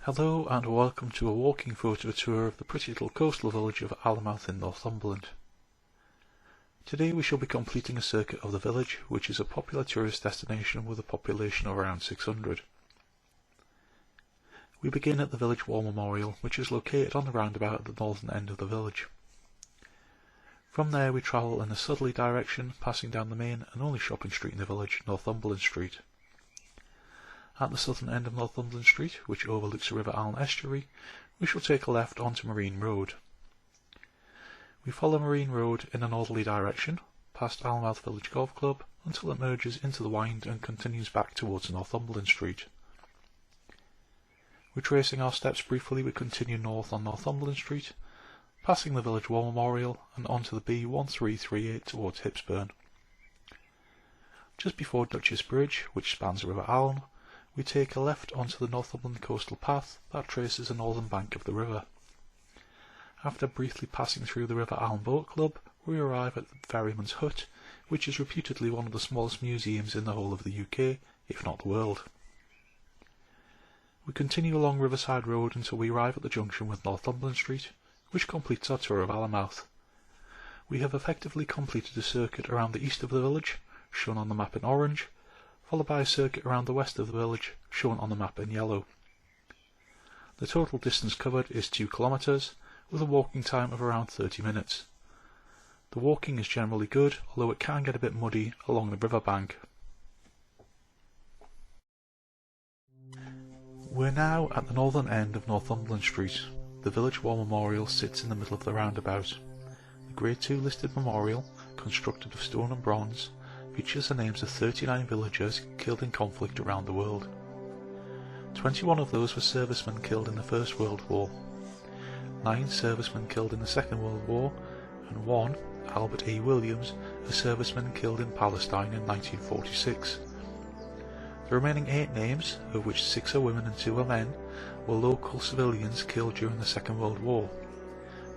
Hello and welcome to a walking photo tour of the pretty little coastal village of Alnmouth in Northumberland. Today we shall be completing a circuit of the village, which is a popular tourist destination with a population of around 600. We begin at the village war memorial, which is located on the roundabout at the northern end of the village. From there we travel in a southerly direction, passing down the main and only shopping street in the village, Northumberland Street. At the southern end of Northumberland Street, which overlooks the River Aln Estuary, we shall take a left onto Marine Road. We follow Marine Road in a northerly direction, past Alnmouth Village Golf Club, until it merges into the Wynd and continues back towards Northumberland Street. Retracing our steps briefly, we continue north on Northumberland Street, passing the Village War Memorial and onto the B1338 towards Hipsburn. Just before Duchess Bridge, which spans the River Aln, we take a left onto the Northumberland coastal path that traces the northern bank of the river. After briefly passing through the River Aln Boat Club, we arrive at the Ferryman's Hut, which is reputedly one of the smallest museums in the whole of the UK, if not the world. We continue along Riverside Road until we arrive at the junction with Northumberland Street, which completes our tour of Alnmouth. We have effectively completed a circuit around the east of the village, shown on the map in orange, followed by a circuit around the west of the village, shown on the map in yellow. The total distance covered is 2 kilometres, with a walking time of around 30 minutes. The walking is generally good, although it can get a bit muddy along the river bank. We're now at the northern end of Northumberland Street. The Village War Memorial sits in the middle of the roundabout. The Grade 2 listed memorial, constructed of stone and bronze, features the names of 39 villagers killed in conflict around the world. 21 of those were servicemen killed in the First World War, 9 servicemen killed in the Second World War, and 1, Albert E. Williams, a serviceman killed in Palestine in 1946. The remaining 8 names, of which 6 are women and 2 are men, were local civilians killed during the Second World War.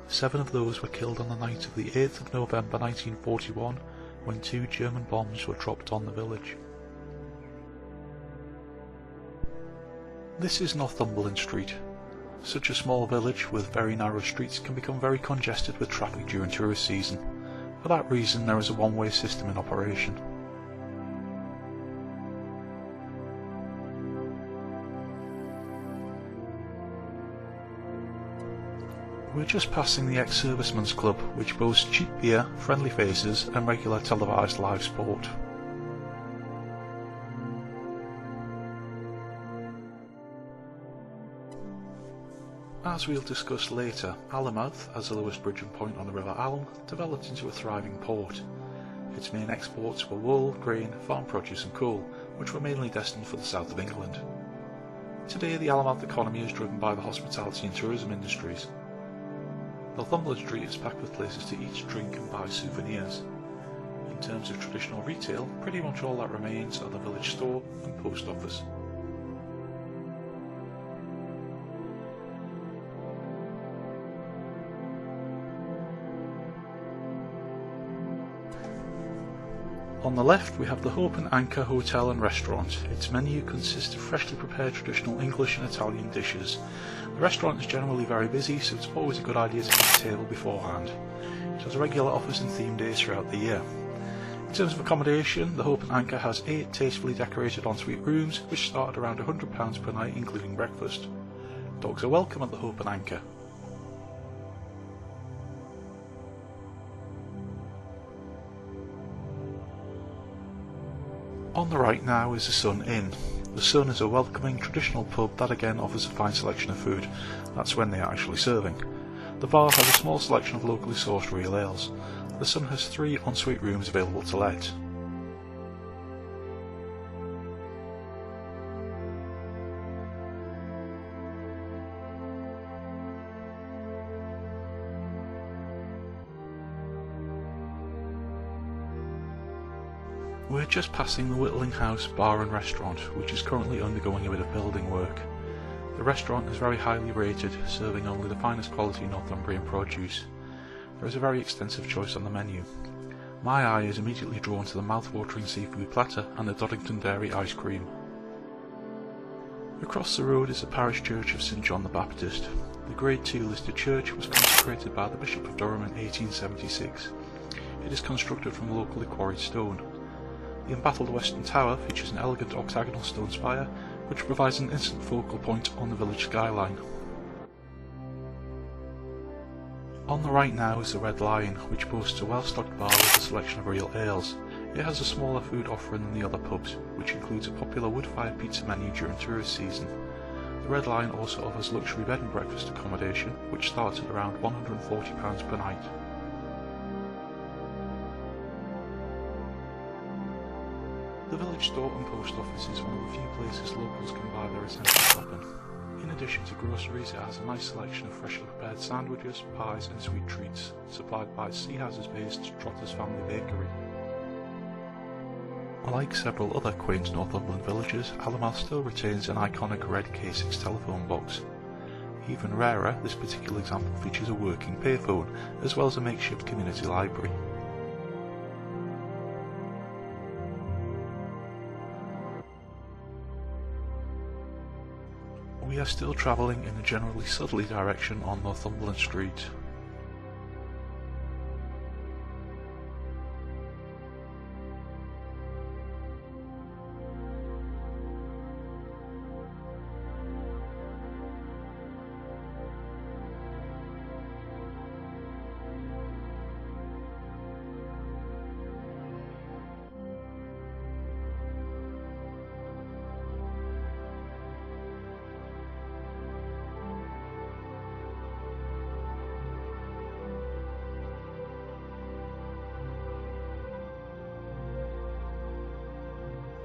7 of those were killed on the night of the 8th of November 1941, when 2 German bombs were dropped on the village. This is Northumberland Street. Such a small village with very narrow streets can become very congested with traffic during tourist season. For that reason, there is a one-way system in operation. We're just passing the ex-servicemen's club, which boasts cheap beer, friendly faces and regular televised live sport. As we'll discuss later, Alnmouth, as the lowest bridging point on the River Aln, developed into a thriving port. Its main exports were wool, grain, farm produce and coal, which were mainly destined for the south of England. Today the Alnmouth economy is driven by the hospitality and tourism industries. Northumberland Street is packed with places to eat, drink and buy souvenirs. In terms of traditional retail, pretty much all that remains are the village store and post office. On the left we have the Hope and Anchor Hotel and Restaurant. Its menu consists of freshly prepared traditional English and Italian dishes. The restaurant is generally very busy, so it's always a good idea to book a table beforehand. It has regular offers and theme days throughout the year. In terms of accommodation, the Hope and Anchor has 8 tastefully decorated ensuite rooms, which start at around £100 per night including breakfast. Dogs are welcome at the Hope and Anchor. On the right now is the Sun Inn. The Sun is a welcoming traditional pub that again offers a fine selection of food. That's when they are actually serving. The bar has a small selection of locally sourced real ales. The Sun has 3 ensuite rooms available to let. We're just passing the Whittling House Bar and Restaurant, which is currently undergoing a bit of building work. The restaurant is very highly rated, serving only the finest quality Northumbrian produce. There is a very extensive choice on the menu. My eye is immediately drawn to the mouth-watering seafood platter and the Doddington Dairy ice cream. Across the road is the parish church of St John the Baptist. The Grade II listed church was consecrated by the Bishop of Durham in 1876. It is constructed from locally quarried stone. The embattled western tower features an elegant octagonal stone spire, which provides an instant focal point on the village skyline. On the right now is the Red Lion, which boasts a well-stocked bar with a selection of real ales. It has a smaller food offering than the other pubs, which includes a popular wood-fired pizza menu during tourist season. The Red Lion also offers luxury bed and breakfast accommodation, which starts at around £140 per night. The village store and post office is one of the few places locals can buy their essential shopping. In addition to groceries, it has a nice selection of freshly prepared sandwiches, pies and sweet treats, supplied by Seahouses-based Trotter's Family Bakery. Like several other quaint Northumberland villages, Alnmouth still retains an iconic red K6 telephone box. Even rarer, this particular example features a working payphone, as well as a makeshift community library. We are still travelling in a generally southerly direction on Northumberland Street.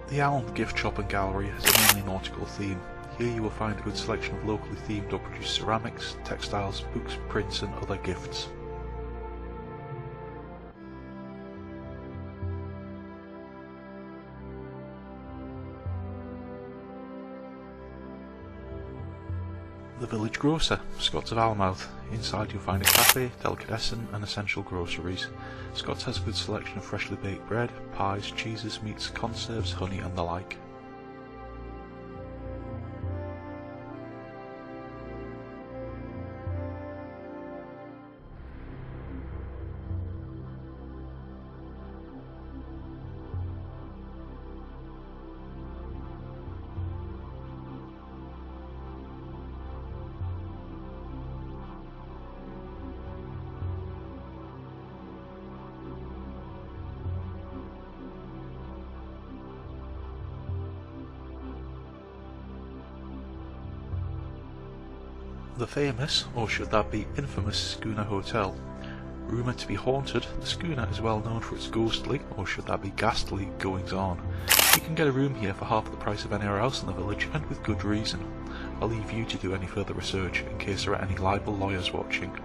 The Aln gift shop and gallery has a mainly nautical theme. Here you will find a good selection of locally themed or produced ceramics, textiles, books, prints and other gifts. The village grocer, Scott's of Alnmouth. Inside you'll find a cafe, delicatessen and essential groceries. Scott's has a good selection of freshly baked bread, pies, cheeses, meats, conserves, honey and the like. The famous, or should that be infamous, Schooner Hotel. Rumoured to be haunted, the schooner is well known for its ghostly, or should that be ghastly, goings-on. You can get a room here for half the price of anywhere else in the village, and with good reason. I'll leave you to do any further research, in case there are any libel lawyers watching.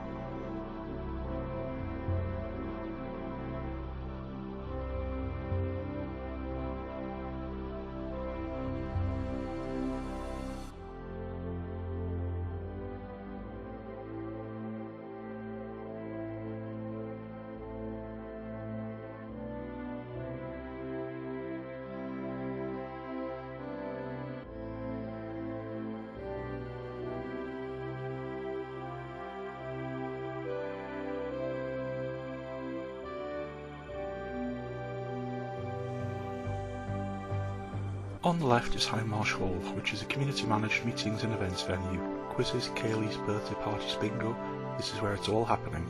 On the left is High Marsh Hall, which is a community-managed meetings and events venue. Quizzes, Kayleys, birthday parties, bingo, this is where it's all happening.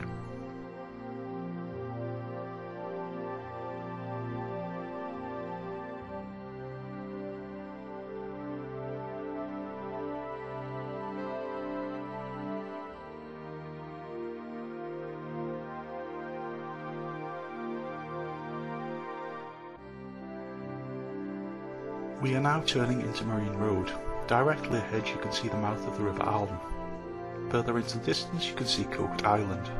We are now turning into Marine Road. Directly ahead you can see the mouth of the River Aln. Further into the distance you can see Coked Island.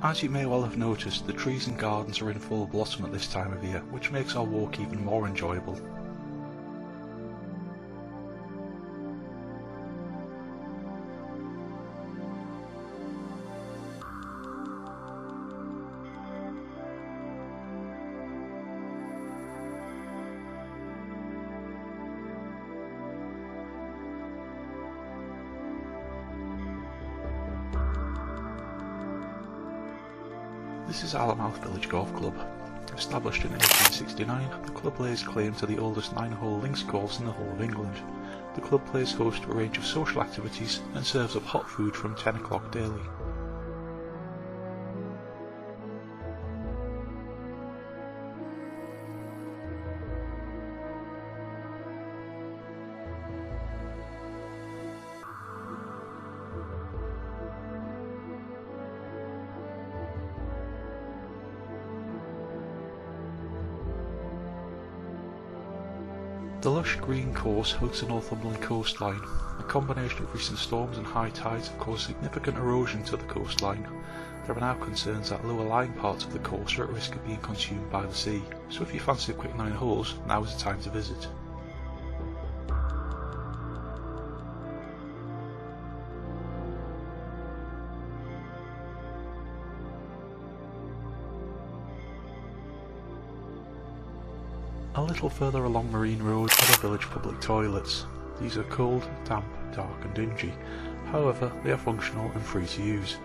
As you may well have noticed, the trees and gardens are in full blossom at this time of year, which makes our walk even more enjoyable. This is Alnmouth Village Golf Club. Established in 1869, the club lays claim to the oldest 9-hole links course in the whole of England. The club plays host to a range of social activities and serves up hot food from 10 o'clock daily. The lush green course hugs the Northumberland coastline. A combination of recent storms and high tides have caused significant erosion to the coastline. There are now concerns that lower lying parts of the course are at risk of being consumed by the sea, so if you fancy a quick 9 holes, now is the time to visit. A little further along Marine Road are the village public toilets. These are cold, damp, dark and dingy. However, they are functional and free to use.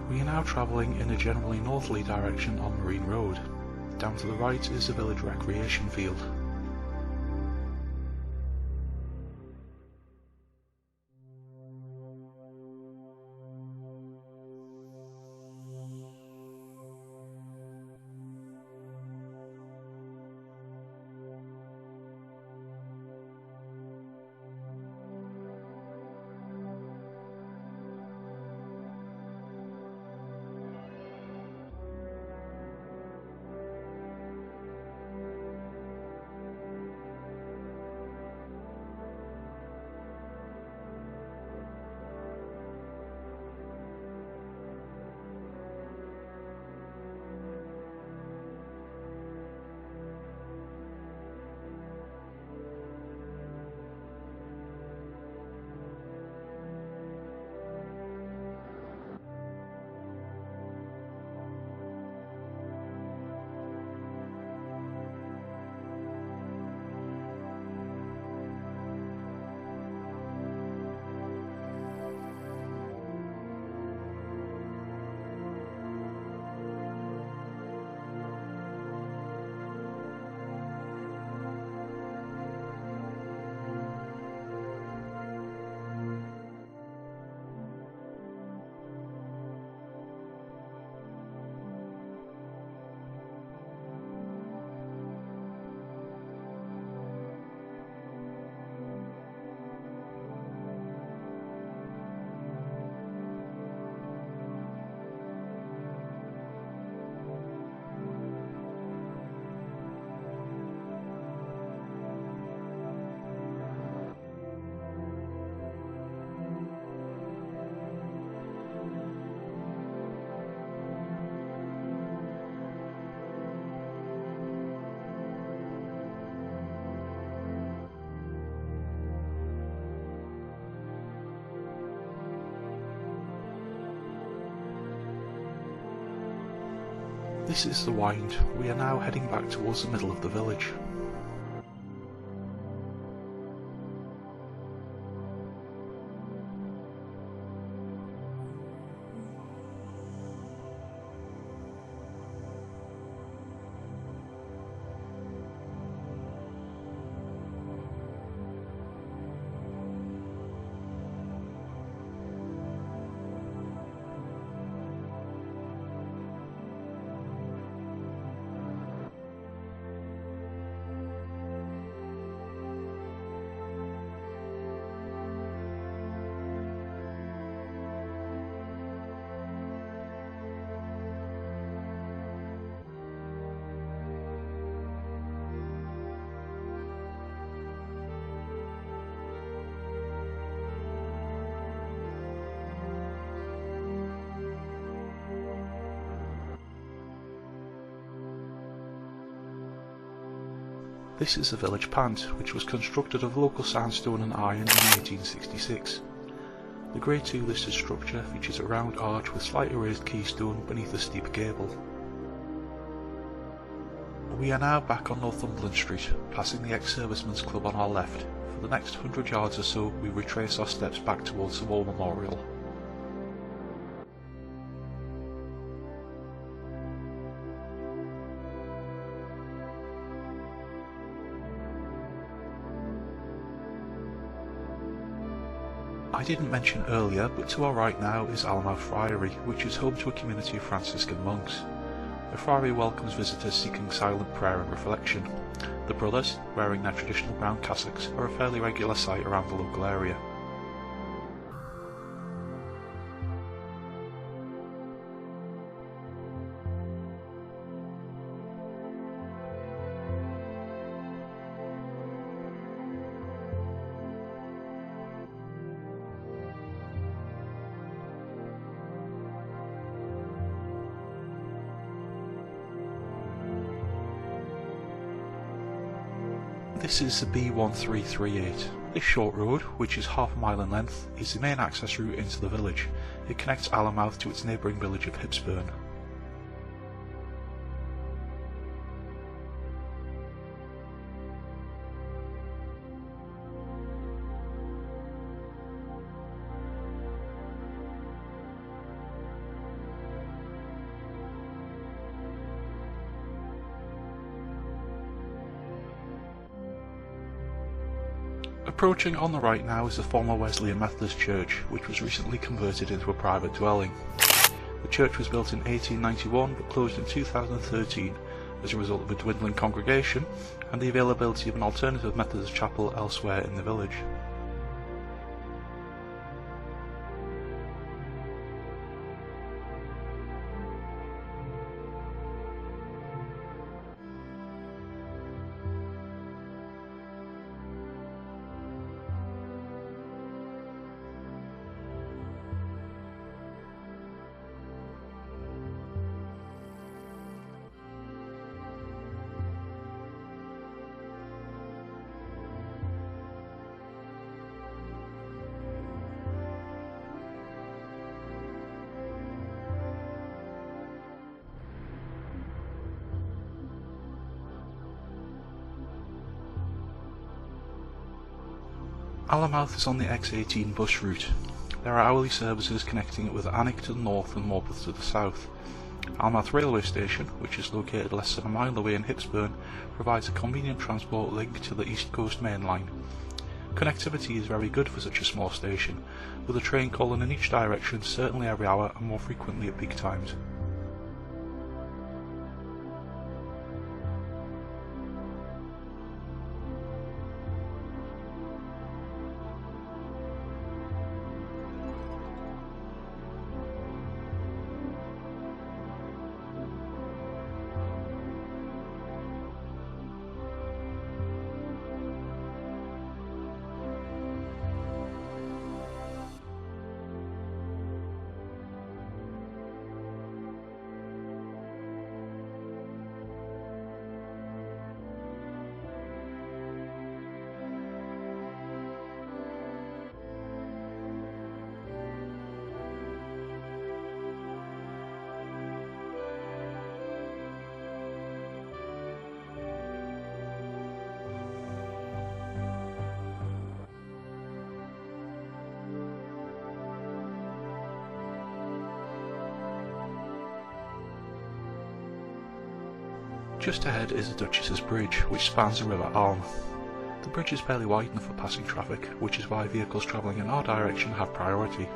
We are now travelling in a generally northerly direction on Marine Road. Down to the right is the village recreation field. This is the Wynd. We are now heading back towards the middle of the village. This is the village pant, which was constructed of local sandstone and iron in 1866. The Grade 2 listed structure features a round arch with slightly raised keystone beneath a steep gable. We are now back on Northumberland Street, passing the ex-servicemen's club on our left. For the next 100 yards or so, we retrace our steps back towards the War Memorial. I didn't mention earlier, but to our right now is Alnmouth Friary, which is home to a community of Franciscan monks. The friary welcomes visitors seeking silent prayer and reflection. The brothers, wearing their traditional brown cassocks, are a fairly regular sight around the local area. This is the B1338. This short road, which is half a mile in length, is the main access route into the village. It connects Alnmouth to its neighbouring village of Hipsburn. Approaching on the right now is the former Wesleyan Methodist Church, which was recently converted into a private dwelling. The church was built in 1891 but closed in 2013 as a result of a dwindling congregation and the availability of an alternative Methodist chapel elsewhere in the village. Alnmouth is on the X18 bus route. There are hourly services connecting it with Alnwick to the north and Morpeth to the south. Alnmouth railway station, which is located less than a mile away in Hipsburn, provides a convenient transport link to the East Coast Main Line. Connectivity is very good for such a small station, with a train calling in each direction certainly every hour and more frequently at peak times. Just ahead is the Duchess's Bridge, which spans the River Aln. The bridge is barely wide enough for passing traffic, which is why vehicles travelling in our direction have priority.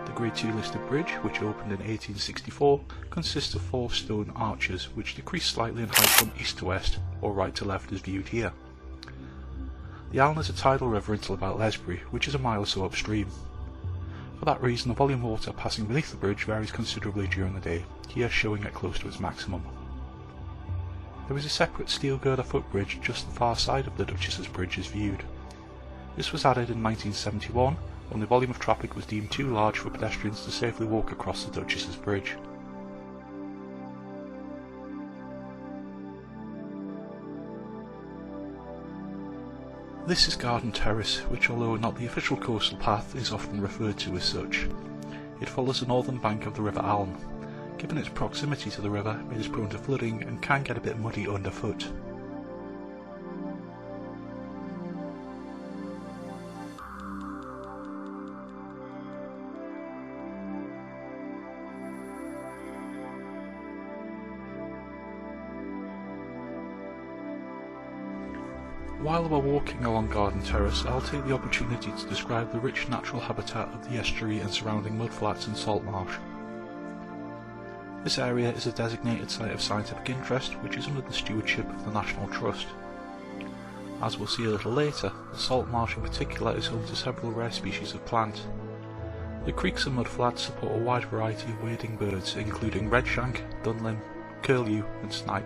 The Grade 2 listed bridge, which opened in 1864, consists of 4 stone arches which decrease slightly in height from east to west, or right to left as viewed here. The Aln is a tidal river until about Lesbury, which is a mile or so upstream. For that reason, the volume of water passing beneath the bridge varies considerably during the day, here showing it close to its maximum. There is a separate steel girder footbridge just the far side of the Duchess's Bridge is viewed. This was added in 1971 when the volume of traffic was deemed too large for pedestrians to safely walk across the Duchess's Bridge. This is Garden Terrace, which, although not the official coastal path, is often referred to as such. It follows the northern bank of the River Aln. Given its proximity to the river, it is prone to flooding and can get a bit muddy underfoot. While we're walking along Garden Terrace, I'll take the opportunity to describe the rich natural habitat of the estuary and surrounding mudflats and salt marsh. This area is a designated site of scientific interest which is under the stewardship of the National Trust. As we'll see a little later, the salt marsh in particular is home to several rare species of plant. The creeks and mudflats support a wide variety of wading birds including redshank, dunlin, curlew and snipe.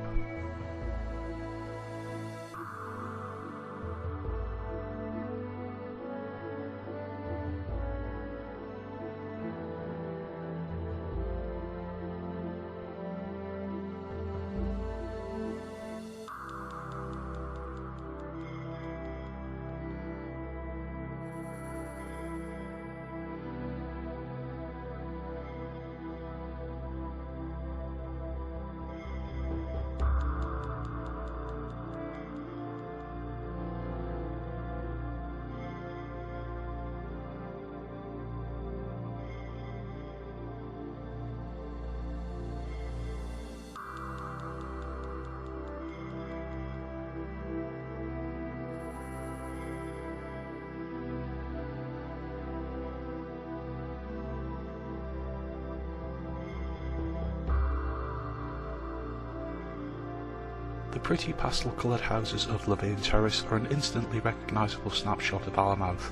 The pretty pastel-coloured houses of Louvain Terrace are an instantly recognisable snapshot of Alnmouth.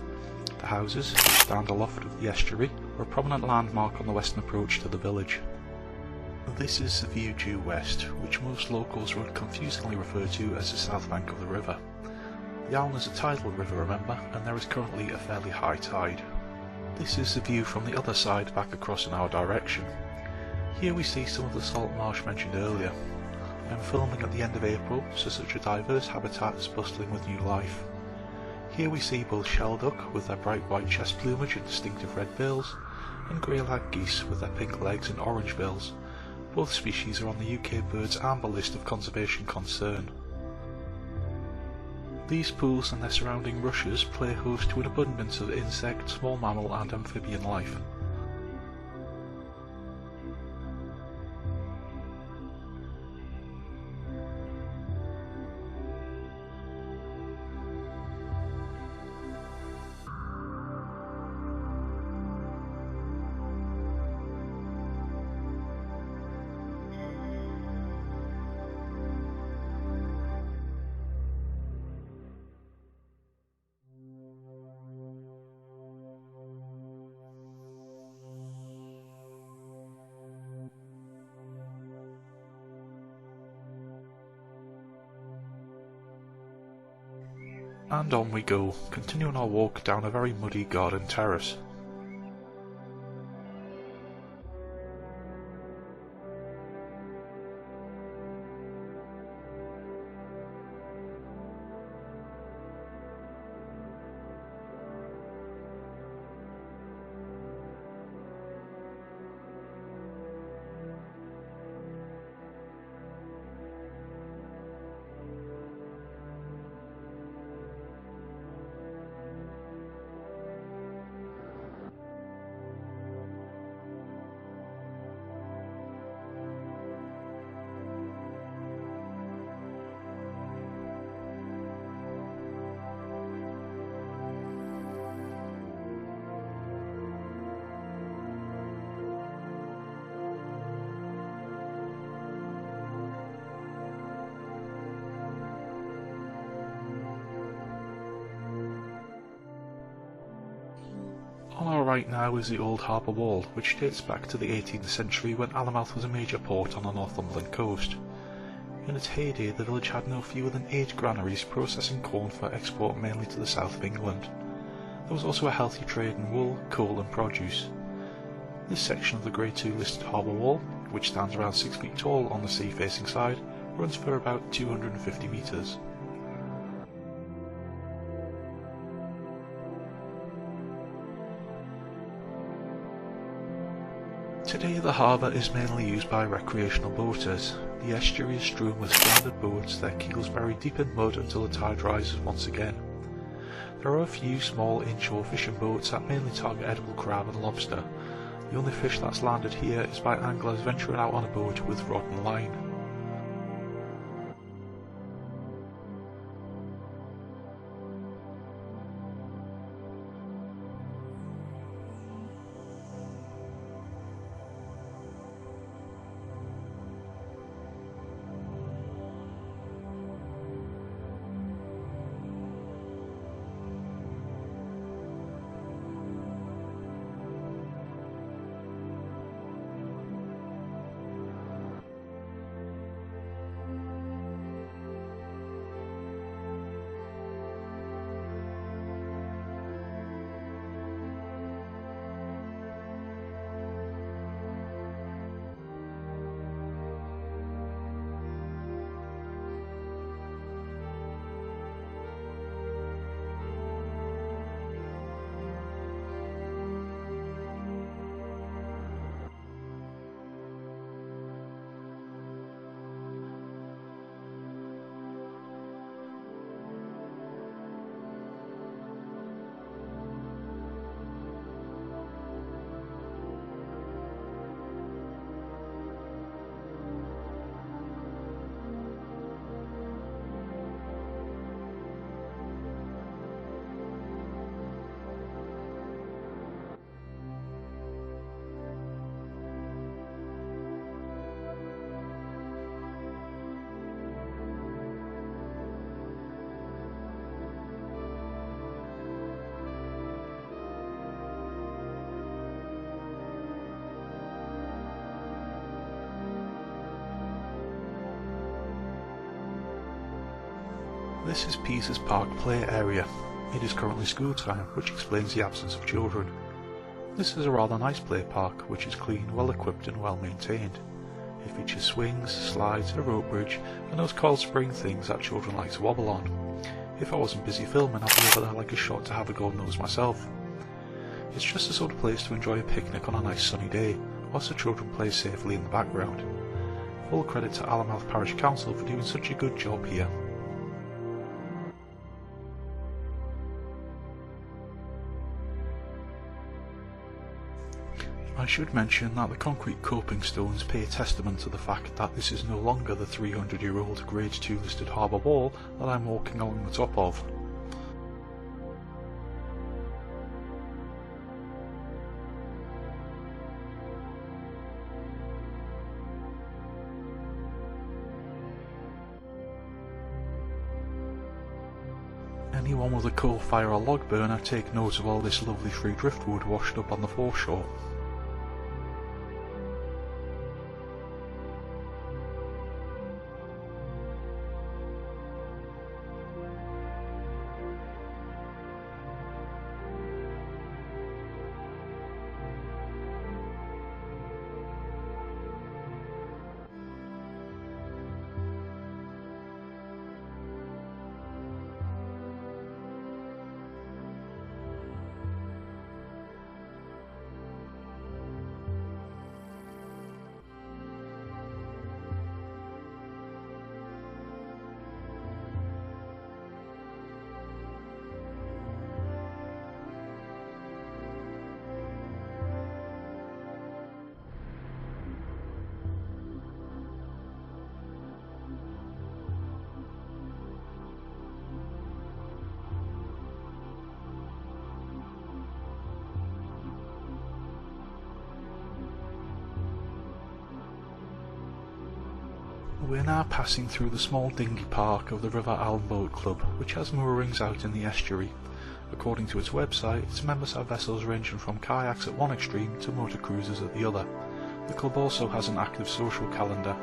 The houses, which stand aloft of the estuary, are a prominent landmark on the western approach to the village. This is the view due west, which most locals would confusingly refer to as the south bank of the river. The Aln is a tidal river, remember, and there is currently a fairly high tide. This is the view from the other side back across in our direction. Here we see some of the salt marsh mentioned earlier. I am filming at the end of April, so such a diverse habitat is bustling with new life. Here we see both shelduck with their bright white chest plumage and distinctive red bills, and grey-lag geese with their pink legs and orange bills. Both species are on the UK Birds Amber list of conservation concern. These pools and their surrounding rushes play host to an abundance of insect, small mammal and amphibian life. And on we go, continuing our walk down a very muddy garden terrace. On our right now is the old harbour wall, which dates back to the 18th century when Alnmouth was a major port on the Northumberland coast. In its heyday, the village had no fewer than 8 granaries processing corn for export mainly to the south of England. There was also a healthy trade in wool, coal and produce. This section of the Grade 2 listed harbour wall, which stands around 6 feet tall on the sea-facing side, runs for about 250 metres. Today the harbour is mainly used by recreational boaters. The estuary is strewn with stranded boats, their keels buried deep in mud until the tide rises once again. There are a few small inshore fishing boats that mainly target edible crab and lobster. The only fish that's landed here is by anglers venturing out on a boat with rod and line. This is Pease's Park play area. It is currently school time, which explains the absence of children. This is a rather nice play park, which is clean, well equipped and well maintained. It features swings, slides, a rope bridge and those coiled spring things that children like to wobble on. If I wasn't busy filming, I'd be over there like a shot to have a go nose myself. It's just the sort of place to enjoy a picnic on a nice sunny day, whilst the children play safely in the background. Full credit to Alnmouth Parish Council for doing such a good job here. I should mention that the concrete coping stones pay testament to the fact that this is no longer the 300-year-old Grade 2 listed harbour wall that I'm walking along the top of. Anyone with a coal fire or log burner take note of all this lovely free driftwood washed up on the foreshore. We're now passing through the small dinghy park of the River Aln Boat Club, which has moorings out in the estuary. According to its website, its members have vessels ranging from kayaks at one extreme to motor cruisers at the other. The club also has an active social calendar.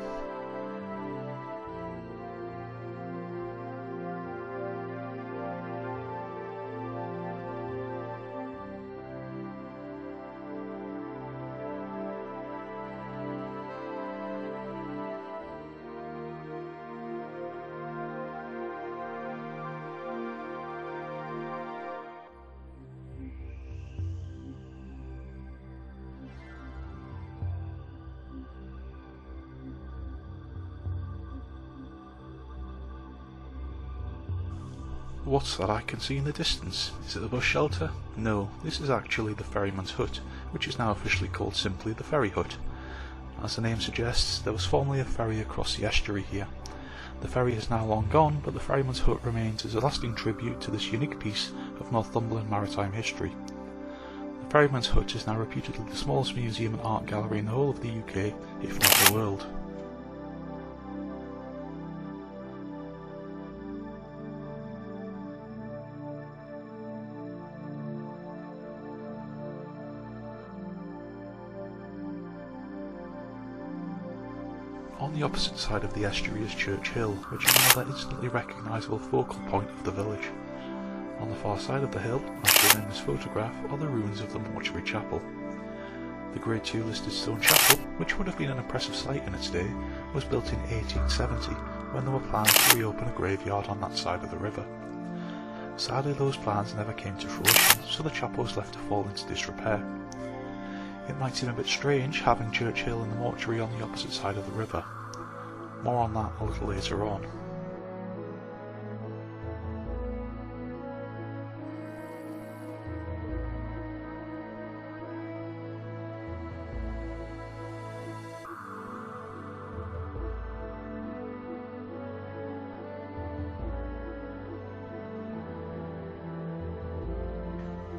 What's that I can see in the distance? Is it the bus shelter? No, this is actually the ferryman's hut, which is now officially called simply the ferry hut. As the name suggests, there was formerly a ferry across the estuary here. The ferry is now long gone, but the ferryman's hut remains as a lasting tribute to this unique piece of Northumberland maritime history. The ferryman's hut is now reputedly the smallest museum and art gallery in the whole of the UK, if not the world. On the opposite side of the estuary is Church Hill, which is another instantly recognisable focal point of the village. On the far side of the hill, as shown in this photograph, are the ruins of the mortuary chapel. The Grade II listed stone chapel, which would have been an impressive sight in its day, was built in 1870, when there were plans to reopen a graveyard on that side of the river. Sadly, those plans never came to fruition, so the chapel was left to fall into disrepair. It might seem a bit strange having Church Hill and the mortuary on the opposite side of the river. More on that a little later on.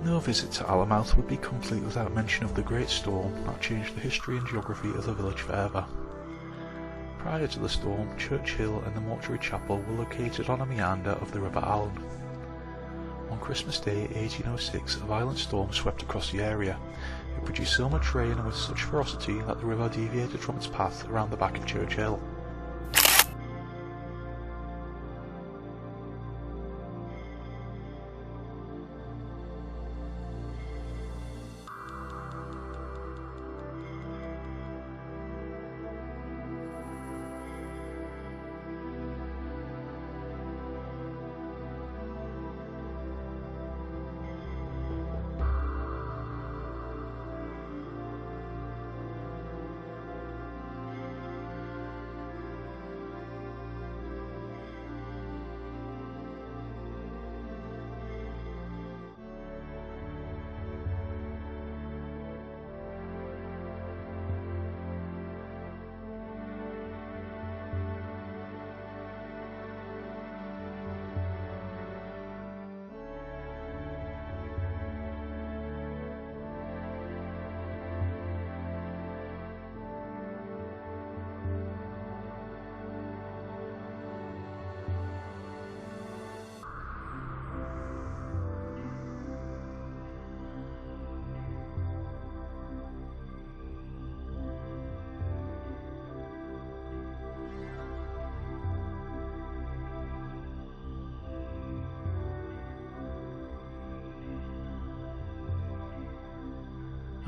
No visit to Alnmouth would be complete without mention of the great storm that changed the history and geography of the village forever. Prior to the storm, Church Hill and the mortuary chapel were located on a meander of the River Aln. On Christmas Day 1806, a violent storm swept across the area. It produced so much rain and with such ferocity that the river deviated from its path around the back of Church Hill.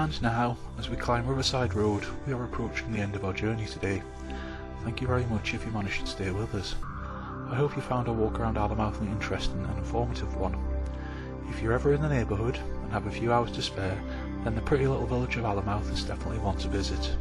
And now, as we climb Riverside Road, we are approaching the end of our journey today. Thank you very much if you managed to stay with us. I hope you found our walk around Alnmouth an interesting and informative one. If you're ever in the neighbourhood and have a few hours to spare, then the pretty little village of Alnmouth is definitely one to visit.